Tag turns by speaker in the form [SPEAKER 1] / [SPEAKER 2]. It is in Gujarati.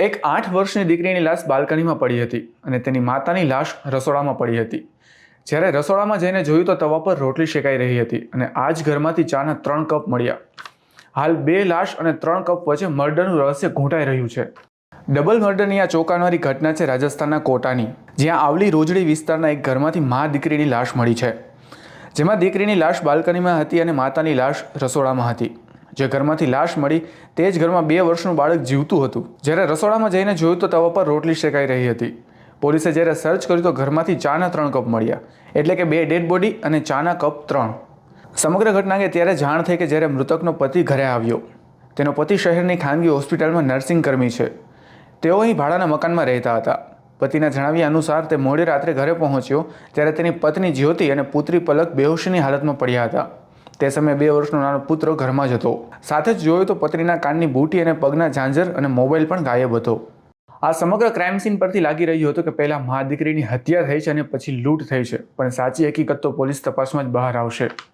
[SPEAKER 1] એક 8 વર્ષની દીકરીની લાશ બાલ્કનીમાં પડી હતી અને તેની માતાની લાશ રસોડામાં પડી હતી. જ્યારે રસોડામાં જઈને જોયું તો તવા પર રોટલી શેકાઈ રહી હતી અને આ જ ઘરમાંથી ચાના 3 કપ મળ્યા. હાલ 2 લાશ અને 3 કપ વચ્ચે મર્ડરનું રહસ્ય ઘૂંટાઈ રહ્યું છે. ડબલ મર્ડરની આ ચોંકાવનારી ઘટના છે રાજસ્થાનના કોટાની, જ્યાં આવલી રોજડી વિસ્તારના એક ઘરમાંથી મા દીકરીની લાશ મળી છે. જેમાં દીકરીની લાશ બાલ્કનીમાં હતી અને માતાની લાશ રસોડામાં હતી. જે ઘરમાંથી લાશ મળી તે જ ઘરમાં 2 વર્ષનું બાળક જીવતું હતું. જ્યારે રસોડામાં જઈને જોયું તો તવા પર રોટલી શેકાઈ રહી હતી. પોલીસે જ્યારે સર્ચ કર્યું તો ઘરમાંથી ચાના 3 કપ મળ્યા, એટલે કે 2 ડેડ બોડી અને ચાના કપ 3. સમગ્ર ઘટના અંગે ત્યારે જાણ થઈ કે જ્યારે મૃતકનો પતિ ઘરે આવ્યો. તેનો પતિ શહેરની ખાનગી હોસ્પિટલમાં નર્સિંગ કર્મી છે. તેઓ અહીં ભાડાના મકાનમાં રહેતા હતા. પતિના જણાવ્યા અનુસાર તે મોડી રાત્રે ઘરે પહોંચ્યો ત્યારે તેની પત્ની જ્યોતિ અને પુત્રી પલક બેહોશીની હાલતમાં પડ્યા હતા. તે સમયે 2 વર્ષનો નાનો પુત્ર ઘરમાં જ હતો. સાથે જ જોયું તો પત્નીના કાનની બૂટી અને પગના ઝાંઝર અને મોબાઈલ પણ ગાયબ હતો. આ સમગ્ર ક્રાઇમ સીન પરથી લાગી રહ્યું હતું કે પહેલા મા દીકરીની હત્યા થઈ છે અને પછી લૂંટ થઈ છે, પણ સાચી હકીકત તો પોલીસ તપાસમાં જ બહાર આવશે.